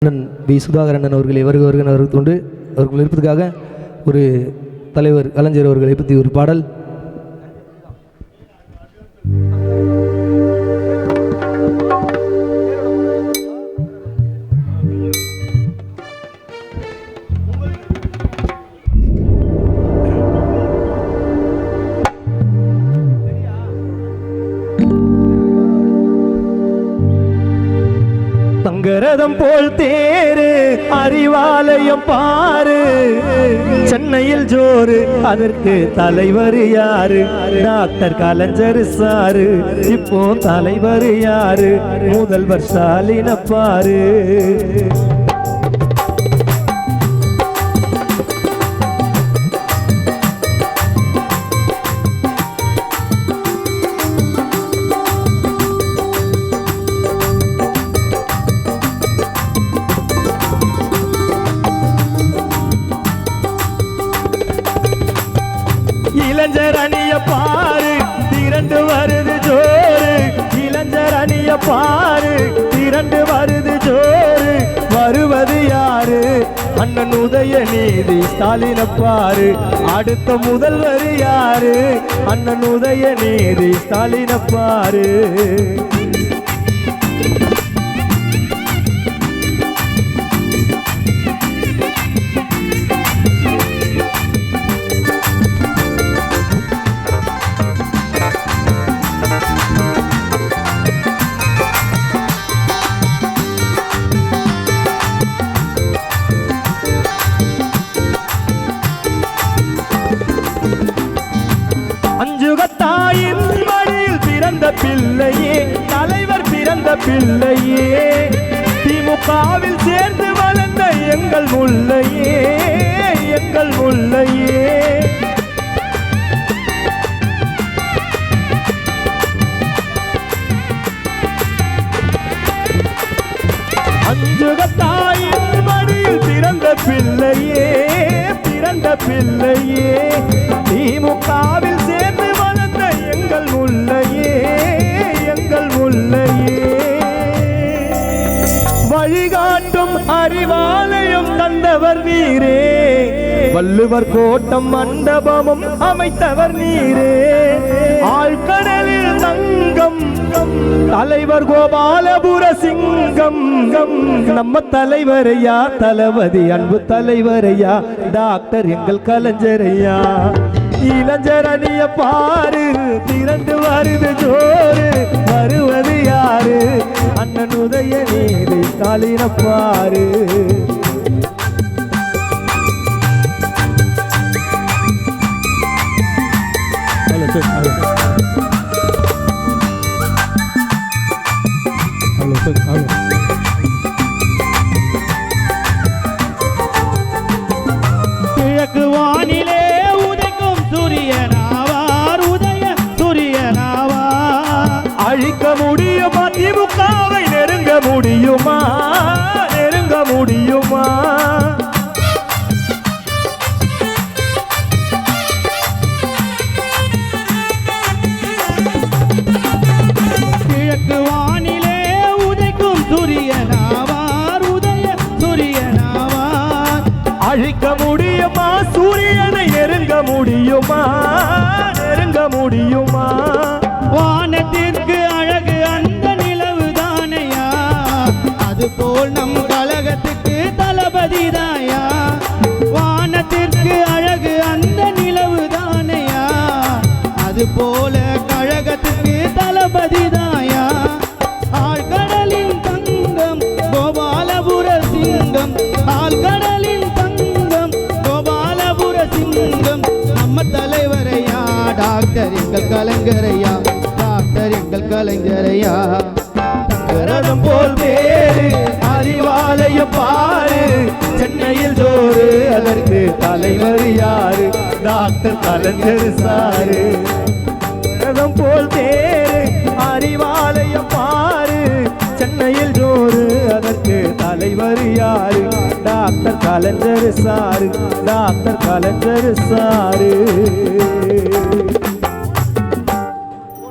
அண்ணன் வி சுதாகரண்ணன் அவர்களை வருகிறவர்கள் கொண்டு அவர்கள் இருப்பதற்காக ஒரு தலைவர் கலைஞர் அவர்களை பற்றி ஒரு பாடல். தங்கரதம் போல் தேரு அறிவாலயம் பாரு, சென்னையில் ஜோறு அதற்கு தலைவர் யாரு? டாக்டர் கலைஞர் சாரு. இப்போ தலைவர் யாரு? முதல்வர் ஸ்டாலின் பாரு. இளைஞர் அணிய பாரு, திரண்டு வருது ஜோறு. இளைஞர் அணிய பாரு, திரண்டு வருது ஜோறு. வருவது யாரு? அண்ணன் உதயநிதி ஸ்டாலின் பாரு. அடுத்த முதல்வர் யாரு? அண்ணன் உதயநிதி ஸ்டாலின் பாரு. அஞ்சுகத்தாயின் மடியில் பிறந்த பிள்ளையே, தலைவர் பிறந்த பிள்ளையே. திமுகவில் சேர்ந்து வளர்ந்த எங்கள் முல்லையே, எங்கள் முல்லையே. அஞ்சுகத்தாயின் மடியில் பிறந்த பிள்ளையே, பிறந்த பிள்ளையே. திமுகவில் சேர்ந்து வளர்ந்த எங்கள் முல்லையே, எங்கள் முல்லையே. வழிகாட்டும் அறிவாலயம் தந்தவர் நீரே, வள்ளுவர் கோட்டம் மண்டபமும் அமைத்தவர் நீரே. ஆழ்கடலில் தங்கம் தலைவர் கோபாலபுர சிங்கம். நம்ம தலைவரையா, தளபதி அன்பு தலைவரையா, டாக்டர் எங்கள் கலைஞரையா. இளைஞர் அணிய பாரு, திரண்டு வருது ஜோறு. வருவது யாரு? அண்ணன் உதயநிதி ஸ்டாலின் பாரு. கிழக்கு வானிலே உதைக்கும் சூரியனாவார், உதய சூரியனாவார். அழிக்க முடியுமா திமுகவை? நெருங்க முடியுமா? நெருங்க முடியுமா? கிழக்கு வானிலே உதைக்கும் சூரியனாவார், உதய சூரியனாவார். அழிக்க முடியுமா சூரியனை? நெருங்க முடியுமா? நெருங்க முடியுமா? வானத்திற்கு அழகு அந்த நிலவு தானையா, அதுபோல் நம் கழகத்துக்கு தளபதி தாயா. வானத்திற்கு அழகு அந்த நிலவு தானையா, அதுபோல கழகத்துக்கு தளபதி தாயா. ஆழ்கடலின் தங்கம் கோபாலபுர சிங்கம், ஆழ்கடலின் தங்கம் கோபாலபுர சிங்கம். நம்ம தலைவரையா, டாக்டர் எங்கள் கலைஞரையா, டாக்டர் எங்கள் கலைஞரையா. தங்கரதம் போல் வேறு அறிவாலயம் பாரு, சென்னையில் ஜோறு அதற்கு தலைவர் யாரு? டாக்டர் கலைஞர் சாரு. தங்கரதம் போல் தேரு அறிவாலயம் பாரு, சென்னையில் ஜோறு அதற்கு தலைவர் யாரு? டாக்டர் கலைஞர் சாரு. டாக்டர் கலைஞர் சாரு.